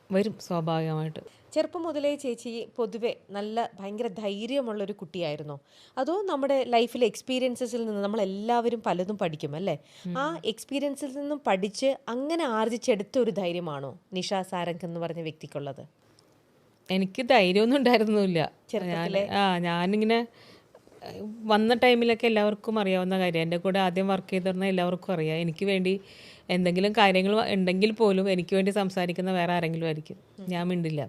വരും സ്വാഭാവികമായിട്ട്. ചെറുപ്പം മുതലേ ചേച്ചി പൊതുവെ നല്ല ഭയങ്കര ധൈര്യമുള്ളൊരു കുട്ടിയായിരുന്നോ? അതോ നമ്മുടെ ലൈഫിലെ എക്സ്പീരിയൻസസിൽ നിന്ന് നമ്മളെല്ലാവരും പലതും പഠിക്കും അല്ലേ? ആ എക്സ്പീരിയൻസിൽ നിന്നും പഠിച്ച് അങ്ങനെ ആർജിച്ചെടുത്ത ഒരു ധൈര്യമാണോ നിഷ സാരംഗ് എന്ന് പറഞ്ഞ വ്യക്തിക്കുള്ളത്? എനിക്ക് ധൈര്യമൊന്നും ഉണ്ടായിരുന്നില്ല. ചെറുപ്പത്തിലെ ഞാനിങ്ങനെ വന്ന ടൈമിലൊക്കെ എല്ലാവർക്കും അറിയാവുന്ന കാര്യം. എൻ്റെ കൂടെ ആദ്യം വർക്ക് ചെയ്തിരുന്ന എല്ലാവർക്കും അറിയാം. എനിക്ക് വേണ്ടി എന്തെങ്കിലും കാര്യങ്ങൾ ഉണ്ടെങ്കിൽ പോലും എനിക്ക് വേണ്ടി സംസാരിക്കുന്ന വേറെ ആരെങ്കിലും ആയിരിക്കും. ഞാൻ മിണ്ടില്ല.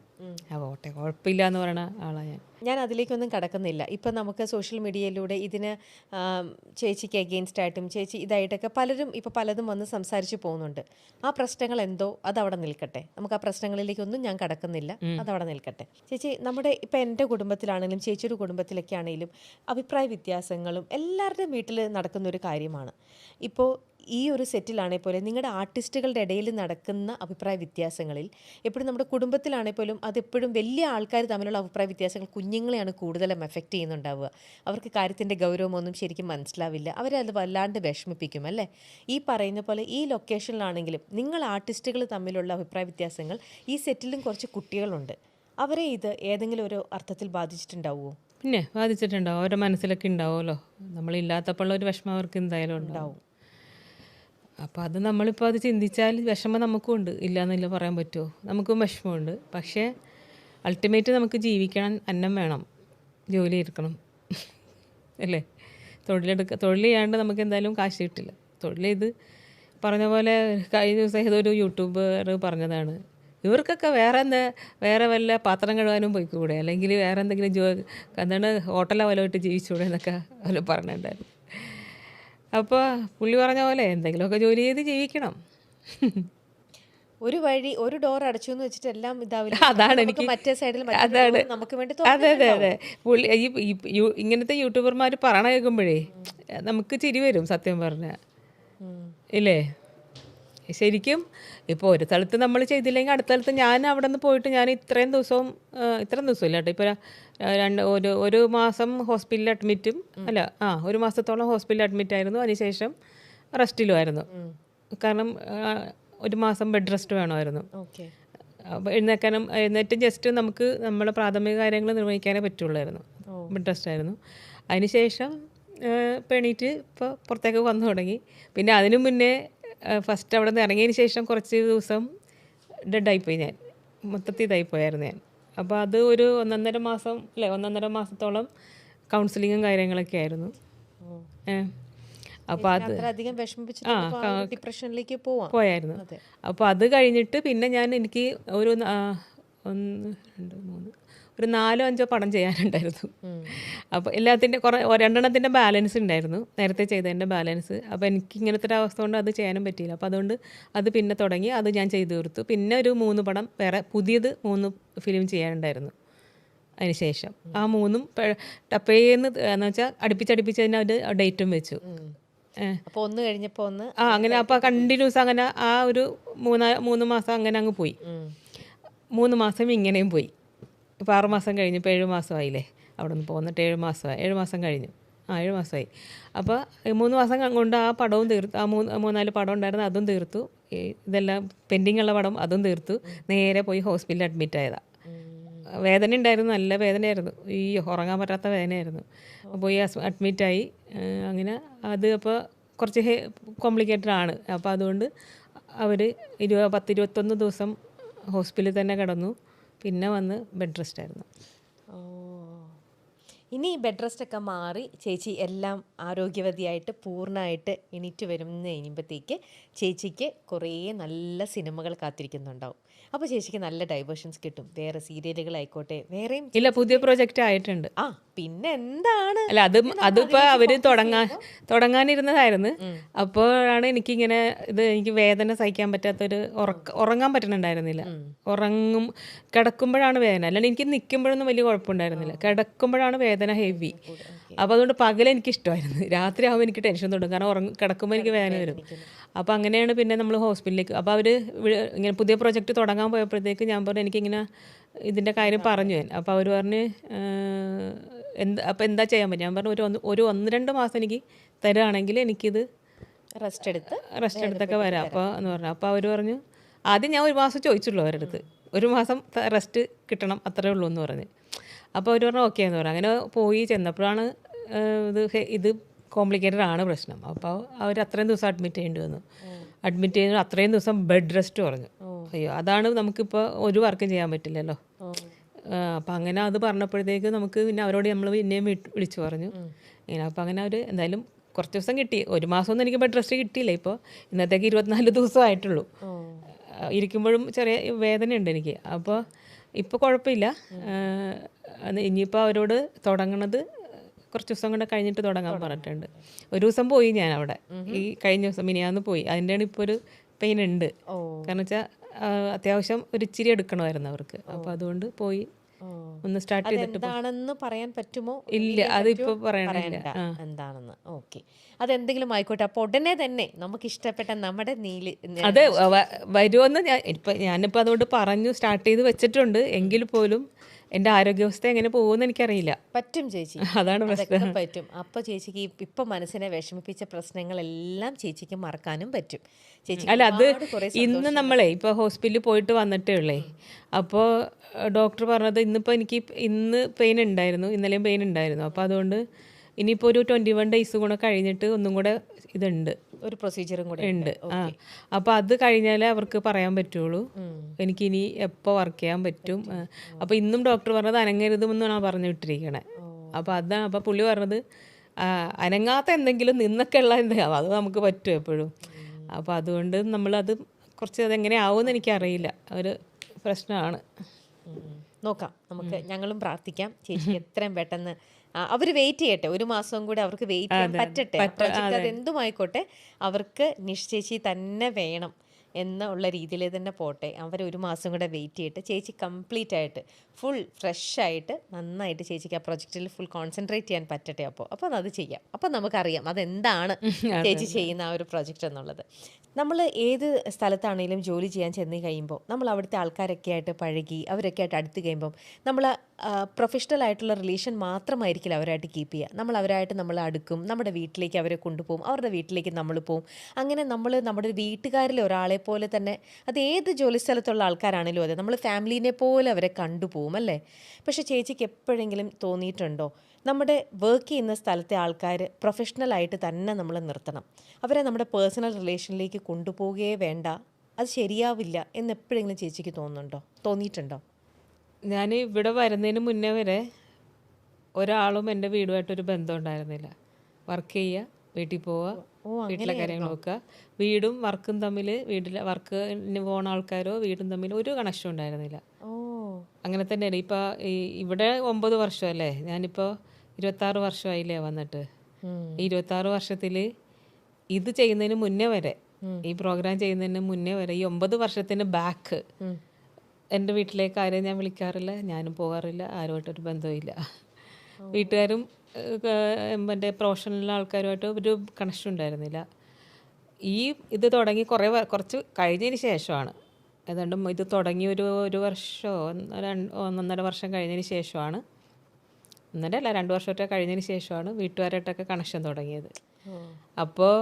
പോട്ടെ കുഴപ്പമില്ല എന്ന് പറയുന്ന ആളാണ് ഞാൻ. ഞാൻ അതിലേക്കൊന്നും കടക്കുന്നില്ല. ഇപ്പം നമുക്ക് സോഷ്യൽ മീഡിയയിലൂടെ ഇതിന് ചേച്ചിക്ക് എഗെയിൻസ്റ്റ് ആയിട്ടും ചേച്ചി ഇതായിട്ടൊക്കെ പലരും ഇപ്പോൾ പലതും വന്ന് സംസാരിച്ച് പോകുന്നുണ്ട്. ആ പ്രശ്നങ്ങൾ എന്തോ അതവിടെ നിൽക്കട്ടെ. നമുക്ക് ആ പ്രശ്നങ്ങളിലേക്കൊന്നും ഞാൻ കടക്കുന്നില്ല. അതവിടെ നിൽക്കട്ടെ. ചേച്ചി നമ്മുടെ ഇപ്പം എൻ്റെ കുടുംബത്തിലാണെങ്കിലും ചേച്ചിയുടെ കുടുംബത്തിലൊക്കെ ആണെങ്കിലും അഭിപ്രായ വ്യത്യാസങ്ങളും എല്ലാവരുടെയും വീട്ടിൽ നടക്കുന്ന ഒരു കാര്യമാണ്. ഇപ്പോൾ ഈ ഒരു സെറ്റിലാണെങ്കിൽ പോലും നിങ്ങളുടെ ആർട്ടിസ്റ്റുകളുടെ ഇടയിൽ നടക്കുന്ന അഭിപ്രായ വ്യത്യാസങ്ങളിൽ എപ്പോഴും നമ്മുടെ കുടുംബത്തിലാണെങ്കിൽ പോലും അതെപ്പോഴും വലിയ ആൾക്കാർ തമ്മിലുള്ള അഭിപ്രായ വ്യത്യാസങ്ങൾ കുഞ്ഞുങ്ങളെയാണ് കൂടുതലും എഫക്റ്റ് ചെയ്യുന്നുണ്ടാവുക. അവർക്ക് കാര്യത്തിൻ്റെ ഗൗരവമൊന്നും ശരിക്കും മനസ്സിലാവില്ല. അവരെ അത് വല്ലാണ്ട് വിഷമിപ്പിക്കും അല്ലേ? ഈ പറയുന്ന പോലെ ഈ ലൊക്കേഷനിലാണെങ്കിലും നിങ്ങൾ ആർട്ടിസ്റ്റുകൾ തമ്മിലുള്ള അഭിപ്രായ വ്യത്യാസങ്ങൾ ഈ സെറ്റിലും കുറച്ച് കുട്ടികളുണ്ട്. അവരെ ഇത് ഏതെങ്കിലും ഒരു അർത്ഥത്തിൽ ബാധിച്ചിട്ടുണ്ടാവുമോ? പിന്നെ ബാധിച്ചിട്ടുണ്ടാവും. അവരുടെ മനസ്സിലൊക്കെ ഉണ്ടാവുമല്ലോ. നമ്മളില്ലാത്തപ്പോൾ ഒരു വിഷമം അവർക്ക് എന്തായാലും ഉണ്ടാവും. അപ്പോൾ അത് നമ്മളിപ്പോൾ അത് ചിന്തിച്ചാൽ വിഷമം നമുക്കും ഉണ്ട്. ഇല്ല എന്നില്ല പറയാൻ പറ്റുമോ? നമുക്കും വിഷമമുണ്ട്. പക്ഷേ അൾട്ടിമേറ്റ് നമുക്ക് ജീവിക്കണം, അന്നം വേണം, ജോലി എടുക്കണം അല്ലേ? തൊഴിൽ ചെയ്യാണ്ട് നമുക്ക് എന്തായാലും കാശ് കിട്ടില്ല. തൊഴിൽ ചെയ്ത് പറഞ്ഞ പോലെ കഴിഞ്ഞ ദിവസം ഏതൊരു യൂട്യൂബർ പറഞ്ഞതാണ്, ഇവർക്കൊക്കെ വേറെ വല്ല പാത്രം കഴുകാനും പോയിക്കൂടെ, അല്ലെങ്കിൽ വേറെ എന്തെങ്കിലും എന്താണ് ഹോട്ടലോ വല്ലതുമായിട്ട് ജീവിച്ചൂടെ എന്നൊക്കെ അവർ പറഞ്ഞിട്ടുണ്ടായിരുന്നു. അപ്പോൾ പുള്ളി പറഞ്ഞ പോലെ എന്തെങ്കിലുമൊക്കെ ജോലി ചെയ്ത് ജീവിക്കണം. ഒരു വഴി ഒരു ഡോർ അടച്ചു എന്ന് വെച്ചിട്ട് എല്ലാം ഇതാവില്ല. അതാണ് എനിക്ക് മറ്റേ സൈഡിൽ അതാണ് നമുക്ക് വേണ്ടി അതെ പുള്ളി ഇങ്ങനത്തെ യൂട്യൂബർമാർ പറയണ കേൾക്കുമ്പോഴേ നമുക്ക് ചിരി വരും സത്യം പറഞ്ഞാൽ, ഇല്ലേ? ശരിക്കും ഇപ്പോൾ ഒരു സ്ഥലത്ത് നമ്മൾ ചെയ്തില്ലെങ്കിൽ അടുത്ത സ്ഥലത്ത് ഞാൻ അവിടെ നിന്ന് പോയിട്ട് ഞാൻ ഇത്രയും ദിവസം ഇല്ല കേട്ടോ, ഇപ്പോൾ ഒരു മാസം ഹോസ്പിറ്റലിൽ അഡ്മിറ്റും ഒരു മാസത്തോളം ഹോസ്പിറ്റലിൽ അഡ്മിറ്റ് ആയിരുന്നു. അതിനുശേഷം റെസ്റ്റിലുമായിരുന്നു. കാരണം ഒരു മാസം ബെഡ് റെസ്റ്റ് വേണമായിരുന്നു. എഴുന്നേറ്റ് ജസ്റ്റ് നമുക്ക് നമ്മളെ പ്രാഥമിക കാര്യങ്ങൾ നിർവഹിക്കാനേ പറ്റുള്ളായിരുന്നു. ബെഡ് റെസ്റ്റ് ആയിരുന്നു. അതിനുശേഷം എണീറ്റ് ഇപ്പോൾ പുറത്തേക്ക് വന്നു തുടങ്ങി. പിന്നെ അതിനു മുന്നേ ഫസ്റ്റ് അവിടെ നിന്ന് ഇറങ്ങിയതിന് ശേഷം കുറച്ച് ദിവസം ഡെഡായിപ്പോയി, ഞാൻ മൊത്തത്തിൽ ഇതായിപ്പോയായിരുന്നു ഞാൻ. അപ്പോൾ അത് ഒരു 1.5 മാസത്തോളം കൗൺസിലിങ്ങും കാര്യങ്ങളൊക്കെ ആയിരുന്നു. അപ്പോൾ അത് ഡിപ്രഷനിലേക്ക് പോയായിരുന്നു. അപ്പോൾ അത് കഴിഞ്ഞിട്ട് പിന്നെ എനിക്ക് ഒരു 4-5 പടം ചെയ്യാനുണ്ടായിരുന്നു. അപ്പോൾ എല്ലാത്തിൻ്റെ രണ്ടെണ്ണത്തിൻ്റെ ബാലൻസ് ഉണ്ടായിരുന്നു, നേരത്തെ ചെയ്തതിൻ്റെ ബാലൻസ്. അപ്പോൾ എനിക്ക് ഇങ്ങനത്തെ ഒരു അവസ്ഥ കൊണ്ട് അത് ചെയ്യാനും പറ്റിയില്ല. അപ്പോൾ അതുകൊണ്ട് അത് പിന്നെ തുടങ്ങി, അത് ഞാൻ ചെയ്തു തീർത്തു. പിന്നെ ഒരു 3 പടം വേറെ പുതിയത് 3 ഫിലിം ചെയ്യാനുണ്ടായിരുന്നു. അതിന് ശേഷം ആ 3 ടപ്പേന്ന് എന്ന് വെച്ചാൽ അടുപ്പിച്ചടുപ്പിച്ച് തന്നെ ഒരു ഡേറ്റും വെച്ചു. അപ്പോൾ ഒന്ന് കഴിഞ്ഞപ്പോൾ ഒന്ന് അങ്ങനെ. അപ്പോൾ കണ്ടിന്യൂസ് അങ്ങനെ ആ ഒരു 3 മാസം അങ്ങനെ അങ്ങ് പോയി. 3 മാസം ഇങ്ങനെയും പോയി. ഇപ്പോൾ 6 മാസം കഴിഞ്ഞപ്പോൾ 7 മാസമായില്ലേ അവിടെ നിന്ന് പോന്നിട്ട്. 7 മാസമായി, 7 മാസം കഴിഞ്ഞു. 7 മാസമായി. അപ്പോൾ 3 മാസം കൊണ്ട് ആ പടവും തീർത്തു. ആ 3-4 പടം ഉണ്ടായിരുന്നു, അതും തീർത്തു. ഇതെല്ലാം പെൻഡിങ് ഉള്ള പടം അതും തീർത്തു. നേരെ പോയി ഹോസ്പിറ്റലിൽ അഡ്മിറ്റ് ആയതാണ്. വേദന ഉണ്ടായിരുന്നു, നല്ല വേദനയായിരുന്നു. ഈ ഉറങ്ങാൻ പറ്റാത്ത വേദനയായിരുന്നു. പോയി അഡ്മിറ്റായി. അങ്ങനെ അത് അപ്പോൾ കുറച്ച് കോംപ്ലിക്കേറ്റഡ് ആണ്. അപ്പോൾ അതുകൊണ്ട് അവർ 10-21 ദിവസം ഹോസ്പിറ്റലിൽ തന്നെ കിടന്നു. പിന്നെ വന്ന് ബെഡ് റെസ്റ്റ് ആയിരുന്നു. ഇനി ബെഡ് റെസ്റ്റ് ഒക്കെ മാറി ചേച്ചി എല്ലാം ആരോഗ്യവതിയായിട്ട് പൂർണ്ണമായിട്ട് എണീറ്റ് വരുമ്പോഴത്തേക്ക് ചേച്ചിക്ക് കുറേ നല്ല സിനിമകൾ കാത്തിരിക്കുന്നുണ്ടാവും. അപ്പോൾ ചേച്ചിക്ക് നല്ല ഡൈവേർഷൻസ് കിട്ടും. വേറെ സീരിയലുകളായിക്കോട്ടെ, വേറെയും ഇല്ല, പുതിയ പ്രൊജക്റ്റ് ആയിട്ടുണ്ട്. പിന്നെ എന്താണ് അല്ല, അതിപ്പോൾ അവർ തുടങ്ങാനിരുന്നതായിരുന്നു. അപ്പോഴാണ് എനിക്കിങ്ങനെ എനിക്ക് വേദന സഹിക്കാൻ പറ്റാത്തൊരു ഉറങ്ങാൻ പറ്റുന്നുണ്ടായിരുന്നില്ല. കിടക്കുമ്പോഴാണ് വേദന, അല്ലാണ്ട് എനിക്ക് നിൽക്കുമ്പോഴൊന്നും വലിയ കുഴപ്പമുണ്ടായിരുന്നില്ല. കിടക്കുമ്പോഴാണ് വേദന ഹെവി. അപ്പോൾ അതുകൊണ്ട് പകൽ എനിക്കിഷ്ടമായിരുന്നു, രാത്രി ആകുമ്പോൾ എനിക്ക് ടെൻഷൻ തുടങ്ങും. കാരണം കിടക്കുമ്പോൾ എനിക്ക് വേദന വരും. അപ്പോൾ അങ്ങനെയാണ് പിന്നെ നമ്മൾ ഹോസ്പിറ്റലിലേക്ക്. അപ്പോൾ അവർ ഇങ്ങനെ പുതിയ പ്രൊജക്റ്റ് തുടങ്ങാൻ പോയപ്പോഴത്തേക്ക് ഞാൻ പറഞ്ഞു എനിക്കിങ്ങനെ ഇതിൻ്റെ കാര്യം പറഞ്ഞു ഞാൻ. അപ്പോൾ അവർ പറഞ്ഞ് അപ്പോൾ എന്താ ചെയ്യാൻ പറ്റും? ഞാൻ പറഞ്ഞു ഒരു 1-2 മാസം എനിക്ക് തരുകയാണെങ്കിൽ എനിക്കിത് റെസ്റ്റ് എടുത്തൊക്കെ വരാം അപ്പോൾ എന്ന് പറഞ്ഞു. അപ്പോൾ അവർ പറഞ്ഞു ആദ്യം ഞാൻ 1 മാസം ചോദിച്ചുള്ളൂ അവരുടെ അടുത്ത്, 1 മാസം റെസ്റ്റ് കിട്ടണം അത്രേ ഉള്ളൂ എന്ന് പറഞ്ഞ്. അപ്പോൾ അവർ പറഞ്ഞു ഓക്കെ എന്ന് പറഞ്ഞു. അങ്ങനെ പോയി ചെന്നപ്പോഴാണ് ഇത് കോംപ്ലിക്കേറ്റഡ് ആണ് പ്രശ്നം. അപ്പോൾ അവർ അത്രയും ദിവസം അഡ്മിറ്റ് ചെയ്യേണ്ടി വന്നു. അഡ്മിറ്റ് ചെയ്യുന്ന അത്രയും ദിവസം ബെഡ് റെസ്റ്റ് പറഞ്ഞു. അയ്യോ, അതാണ് നമുക്കിപ്പോൾ ഒരു വർക്കും ചെയ്യാൻ പറ്റില്ലല്ലോ. അപ്പം അങ്ങനെ അത് പറഞ്ഞപ്പോഴത്തേക്ക് നമുക്ക് പിന്നെ അവരോട് നമ്മൾ പിന്നെയും വിളിച്ചു പറഞ്ഞു ഇങ്ങനെ. അപ്പം അങ്ങനെ അവർ എന്തായാലും കുറച്ച് ദിവസം കിട്ടി. 1 മാസമൊന്നും എനിക്ക് ബെഡ് റെസ്റ്റ് കിട്ടിയില്ല. ഇപ്പോൾ ഇന്നത്തേക്ക് 24 ദിവസമായിട്ടുള്ളൂ. ഇരിക്കുമ്പോഴും ചെറിയ വേദനയുണ്ട് എനിക്ക്. അപ്പോൾ ഇപ്പോൾ കുഴപ്പമില്ല. ഇനിയിപ്പോൾ അവരോട് തുടങ്ങണത് കുറച്ച് ദിവസം കൂടെ കഴിഞ്ഞിട്ട് തുടങ്ങാൻ പറഞ്ഞിട്ടുണ്ട്. 1 ദിവസം പോയി ഞാൻ അവിടെ, ഈ കഴിഞ്ഞ ദിവസം മിനിയാന്ന് പോയി. അതിൻ്റെയാണ് ഇപ്പോൾ ഒരു പെയിൻ ഉണ്ട്. കാരണം വെച്ചാൽ അത്യാവശ്യം ഒരു ഇച്ചിരി എടുക്കണമായിരുന്നു അവർക്ക്. അപ്പോൾ അതുകൊണ്ട് പോയി ഒന്ന് സ്റ്റാർട്ട് ചെയ്തിട്ട് എന്താണെന്ന് പറയാൻ പറ്റുമോ? ഇല്ല, അതിപ്പോൾ പറയണില്ല എന്താണെന്ന്. ഓക്കെ, അതെന്തെങ്കിലും ആയിക്കോട്ടെ. അപ്പോൾ ഉടനെ തന്നെ നമുക്ക് ഇഷ്ടപ്പെട്ട നമ്മുടെ അത് വരുമെന്ന് ഞാനിപ്പോൾ അതുകൊണ്ട് പറഞ്ഞു സ്റ്റാർട്ട് ചെയ്ത് വെച്ചിട്ടുണ്ട്. എങ്കിൽ പോലും എൻ്റെ ആരോഗ്യാവസ്ഥ എങ്ങനെ പോകുമെന്ന് എനിക്കറിയില്ല. പറ്റും ചേച്ചി, അതാണ് പ്രശ്നം. പറ്റും. അപ്പോൾ ചേച്ചിക്ക് ഇപ്പം മനസ്സിനെ വിഷമിപ്പിച്ച പ്രശ്നങ്ങളെല്ലാം ചേച്ചിക്ക് മറക്കാനും പറ്റും. ചേച്ചി അല്ല, അത് ഇന്ന് നമ്മളെ ഇപ്പോൾ ഹോസ്പിറ്റലിൽ പോയിട്ട് വന്നിട്ടേ ഉള്ളേ. അപ്പോൾ ഡോക്ടർ പറഞ്ഞത് ഇന്ന് പെയിൻ ഉണ്ടായിരുന്നു, ഇന്നലെയും പെയിൻ ഉണ്ടായിരുന്നു. അപ്പോൾ അതുകൊണ്ട് ഇനിയിപ്പോൾ ഒരു 21 ഡേയ്സ് കൂടെ കഴിഞ്ഞിട്ട് ഒന്നും കൂടെ ഇതുണ്ട്, ഒരു പ്രൊസീജിയറും കൂടെ ഉണ്ട്. അപ്പോൾ അത് കഴിഞ്ഞാലേ അവർക്ക് പറയാൻ പറ്റുള്ളൂ എനിക്കിനി എപ്പോൾ വർക്ക് ചെയ്യാൻ പറ്റും. അപ്പോൾ ഇന്നും ഡോക്ടർ പറഞ്ഞത് അനങ്ങരുതെന്നാണ് പറഞ്ഞു വിട്ടിരിക്കണേ. അപ്പോൾ അതാണ്. അപ്പോൾ പുള്ളി പറഞ്ഞത് അനങ്ങാത്ത എന്തെങ്കിലും നിന്നൊക്കെ ഉള്ള എന്തെങ്കിലും അത് നമുക്ക് പറ്റും എപ്പോഴും. അപ്പോൾ അതുകൊണ്ട് നമ്മളത് കുറച്ച് അതെങ്ങനെ ആവുമെന്ന് എനിക്കറിയില്ല, ഒരു പ്രശ്നമാണ്. നോക്കാം, നമുക്ക് ഞങ്ങളും പ്രാർത്ഥിക്കാം ചേച്ചി എത്രയും പെട്ടെന്ന് അവർ വെയിറ്റ് ചെയ്യട്ടെ. 1 മാസം കൂടെ അവർക്ക് വെയിറ്റ് ചെയ്യാൻ പറ്റട്ടെ. അതെന്തുമായിക്കോട്ടെ, അവർക്ക് നിശ്ചയിച്ച് തന്നെ വേണം എന്നുള്ള രീതിയിൽ തന്നെ പോട്ടെ. അവർ 1 മാസം കൂടെ വെയിറ്റ് ചെയ്തിട്ട് ചേച്ചി കംപ്ലീറ്റ് ആയിട്ട് ഫുൾ ഫ്രഷ് ആയിട്ട് നന്നായിട്ട് ചേച്ചിക്ക് ആ പ്രൊജക്റ്റിൽ ഫുൾ കോൺസെൻട്രേറ്റ് ചെയ്യാൻ പറ്റട്ടെ. അപ്പോൾ അത് ചെയ്യാം. അപ്പോൾ നമുക്കറിയാം അതെന്താണ് ചേച്ചി ചെയ്യുന്ന ആ ഒരു പ്രൊജക്റ്റ് എന്നുള്ളത്. നമ്മൾ ഏത് സ്ഥലത്താണെങ്കിലും ജോലി ചെയ്യാൻ ചെന്ന് കഴിയുമ്പോൾ നമ്മൾ അവിടുത്തെ ആൾക്കാരൊക്കെ ആയിട്ട് പഴകി അവരൊക്കെ ആയിട്ട് അടുത്ത് കഴിയുമ്പം നമ്മൾ പ്രൊഫഷണൽ ആയിട്ടുള്ള റിലേഷൻ മാത്രമായിരിക്കില്ല അവരായിട്ട് കീപ്പ് ചെയ്യുക. നമ്മൾ അവരായിട്ട് നമ്മൾ അടുക്കും, നമ്മുടെ വീട്ടിലേക്ക് അവരെ കൊണ്ടുപോകും, അവരുടെ വീട്ടിലേക്ക് നമ്മൾ പോകും. അങ്ങനെ നമ്മൾ നമ്മുടെ വീട്ടുകാരിൽ ഒരാളെ പോലെ തന്നെ, അത് ഏത് ജോലി സ്ഥലത്തുള്ള ആൾക്കാരാണെങ്കിലും അതെ, നമ്മൾ ഫാമിലീനെ പോലെ അവരെ കണ്ടുപോകും അല്ലേ. പക്ഷേ ചേച്ചിക്ക് എപ്പോഴെങ്കിലും തോന്നിയിട്ടുണ്ടോ നമ്മുടെ വർക്ക് ചെയ്യുന്ന സ്ഥലത്തെ ആൾക്കാർ പ്രൊഫഷണലായിട്ട് തന്നെ നമ്മൾ നിർത്തണം, അവരെ നമ്മുടെ പേഴ്സണൽ റിലേഷനിലേക്ക് കൊണ്ടുപോവുകയേ വേണ്ട, അത് ശരിയാവില്ല എന്ന് എപ്പോഴെങ്കിലും ചേച്ചിക്ക് തോന്നിയിട്ടുണ്ടോ? ഞാൻ ഇവിടെ വരുന്നതിന് മുന്നേ വരെ ഒരാളും എൻ്റെ വീടുമായിട്ടൊരു ബന്ധം ഉണ്ടായിരുന്നില്ല. വർക്ക് ചെയ്യുക, വീട്ടിൽ പോവുക, വീട്ടിലെ കാര്യങ്ങൾ നോക്കുക, വീടും വർക്കും തമ്മിൽ, വീട്ടിലെ വർക്കിന് പോകുന്ന ആൾക്കാരോ വീടും തമ്മിൽ ഒരു കണക്ഷൻ ഉണ്ടായിരുന്നില്ല. അങ്ങനെ തന്നെയാണ്. ഇപ്പോൾ ഇവിടെ 9 വർഷമല്ലേ, ഞാനിപ്പോൾ 26 വർഷമായില്ലേ വന്നിട്ട്. ഈ 26 വർഷത്തിൽ ഇത് ചെയ്യുന്നതിന് മുന്നേ വരെ, ഈ പ്രോഗ്രാം ചെയ്യുന്നതിന് മുന്നേ വരെ, ഈ 9 വർഷത്തിന് ബാക്ക് എൻ്റെ വീട്ടിലേക്ക് ആരെയും ഞാൻ വിളിക്കാറില്ല, ഞാനും പോകാറില്ല, ആരുമായിട്ടൊരു ബന്ധവുമില്ല. വീട്ടുകാരും എൻ്റെ പ്രൊഫഷണൽ ആൾക്കാരുമായിട്ട് ഒരു കണക്ഷൻ ഉണ്ടായിരുന്നില്ല. ഇത് തുടങ്ങി കുറച്ച് കഴിഞ്ഞതിന് ശേഷമാണ്, ഏതാണ്ട് ഇത് തുടങ്ങി ഒരു വർഷമോ 1.5 വർഷം കഴിഞ്ഞതിന് ശേഷമാണ്, 2 വർഷമൊക്കെ കഴിഞ്ഞതിന് ശേഷമാണ് വീട്ടുകാരായിട്ടൊക്കെ കണക്ഷൻ തുടങ്ങിയത്. അപ്പോൾ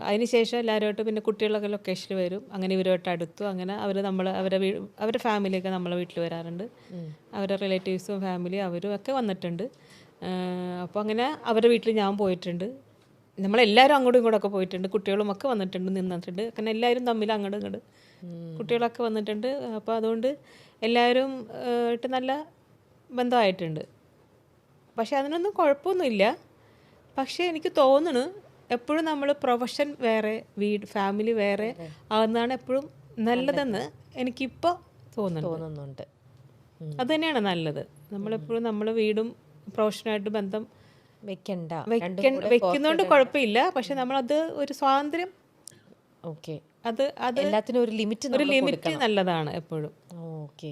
അതിന് ശേഷം എല്ലാവരുമായിട്ട് പിന്നെ കുട്ടികളൊക്കെ ലൊക്കേഷനിൽ വരും, അങ്ങനെ ഇവരുമായിട്ട് അടുത്തു. അങ്ങനെ അവരുടെ ഫാമിലിയൊക്കെ നമ്മളെ വീട്ടിൽ വരാറുണ്ട്, അവരുടെ റിലേറ്റീവ്സും ഫാമിലി അവരും ഒക്കെ വന്നിട്ടുണ്ട്. അപ്പോൾ അങ്ങനെ അവരുടെ വീട്ടിൽ ഞാൻ പോയിട്ടുണ്ട്, നമ്മളെല്ലാവരും അങ്ങോട്ടും ഇങ്ങോട്ടൊക്കെ പോയിട്ടുണ്ട്, കുട്ടികളും ഒക്കെ നിന്നിട്ടുണ്ട്. അങ്ങനെ എല്ലാവരും തമ്മിൽ അങ്ങോട്ടും ഇങ്ങോട്ട് കുട്ടികളൊക്കെ വന്നിട്ടുണ്ട്. അപ്പോൾ അതുകൊണ്ട് എല്ലാവരും ആയിട്ട് നല്ല ബന്ധമായിട്ടുണ്ട്. പക്ഷെ അതിനൊന്നും കുഴപ്പമൊന്നുമില്ല. പക്ഷേ എനിക്ക് തോന്നുന്നു എപ്പോഴും നമ്മൾ പ്രൊഫഷൻ വേറെ ഫാമിലി വേറെ ആകുന്നതാണ് എപ്പോഴും നല്ലതെന്ന് എനിക്കിപ്പോൾ തോന്നുന്നുണ്ട്. അത് തന്നെയാണ് നല്ലത്. നമ്മളെപ്പോഴും നമ്മളെ വീടും പ്രൊഫഷനായിട്ട് ബന്ധം വെക്കുന്നതുകൊണ്ട് കുഴപ്പമില്ല. പക്ഷെ നമ്മളത് ഒരു സ്വാതന്ത്ര്യം, അത് എല്ലാത്തിനും ഒരു ലിമിറ്റ് നല്ലതാണ് എപ്പോഴും. ഓക്കെ,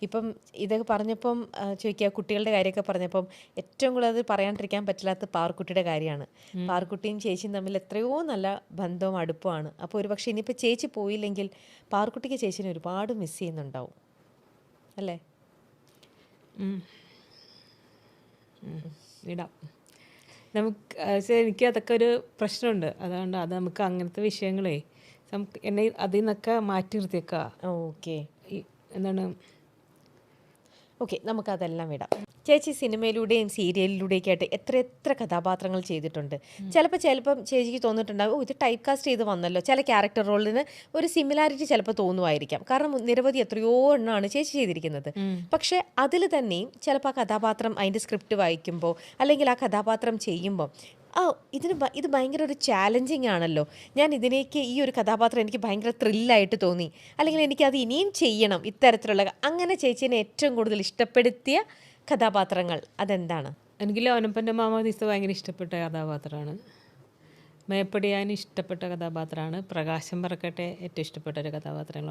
ഇപ്പം ഇതൊക്കെ പറഞ്ഞപ്പം ചോദിക്കുക, കുട്ടികളുടെ കാര്യമൊക്കെ പറഞ്ഞപ്പം ഏറ്റവും കൂടുതൽ അത് പറയാണ്ടിരിക്കാൻ പറ്റില്ലാത്ത പാർക്കുട്ടിയുടെ കാര്യമാണ്. പാർക്കുട്ടിയും ചേച്ചിയും തമ്മിൽ എത്രയോ നല്ല ബന്ധവും അടുപ്പമാണ്. അപ്പോൾ ഒരു പക്ഷേ ഇനിയിപ്പോൾ ചേച്ചി പോയില്ലെങ്കിൽ പാർക്കുട്ടിക്ക് ചേച്ചിനെ ഒരുപാട് മിസ് ചെയ്യുന്നുണ്ടാവും അല്ലേ? ഇടാം നമുക്ക്. എനിക്ക് അതൊക്കെ ഒരു പ്രശ്നമുണ്ട്, അതുകൊണ്ട് അത് നമുക്ക് അങ്ങനത്തെ വിഷയങ്ങളെ എന്നെ അതിൽ നിന്നൊക്കെ മാറ്റി നിർത്തിയേക്കുക. ഓക്കെ എന്താണ് ഓക്കെ, നമുക്കതെല്ലാം വിടാം. ചേച്ചി സിനിമയിലൂടെയും സീരിയലിലൂടെയൊക്കെ ആയിട്ട് എത്ര കഥാപാത്രങ്ങൾ ചെയ്തിട്ടുണ്ട്. ചിലപ്പം ചേച്ചിക്ക് തോന്നിയിട്ടുണ്ടാകും, ഇത് ടൈപ്പ് കാസ്റ്റ് ചെയ്ത് വന്നല്ലോ, ചില ക്യാരക്ടർ റോളിന് ഒരു സിമിലാരിറ്റി ചിലപ്പോൾ തോന്നുമായിരിക്കാം. കാരണം നിരവധി എത്രയോ എണ്ണമാണ് ചേച്ചി ചെയ്തിരിക്കുന്നത്. പക്ഷേ അതിൽ തന്നെയും ചിലപ്പോൾ ആ കഥാപാത്രം അതിൻ്റെ സ്ക്രിപ്റ്റ് വായിക്കുമ്പോൾ അല്ലെങ്കിൽ ആ കഥാപാത്രം ചെയ്യുമ്പോൾ ഇത് ഭയങ്കര ഒരു ചാലഞ്ചിങ് ആണല്ലോ, ഞാൻ ഇതിലേക്ക് ഈ ഒരു കഥാപാത്രം എനിക്ക് ഭയങ്കര ത്രില്ലായിട്ട് തോന്നി, അല്ലെങ്കിൽ എനിക്കത് ഇനിയും ചെയ്യണം ഇത്തരത്തിലുള്ള, അങ്ങനെ ചേച്ചീനെ ഏറ്റവും കൂടുതൽ ഇഷ്ടപ്പെടുത്തിയ കഥാപാത്രങ്ങൾ അതെന്താണ്? എനിക്ക് ലോനപ്പൻ്റെ മാമോദീസ ഭയങ്കര ഇഷ്ടപ്പെട്ട കഥാപാത്രമാണ്. മേപ്പടിയാൻ ഇഷ്ടപ്പെട്ട കഥാപാത്രമാണ്. പ്രകാശം പറക്കട്ടെ ഏറ്റവും ഇഷ്ടപ്പെട്ട ഒരു കഥാപാത്രങ്ങൾ.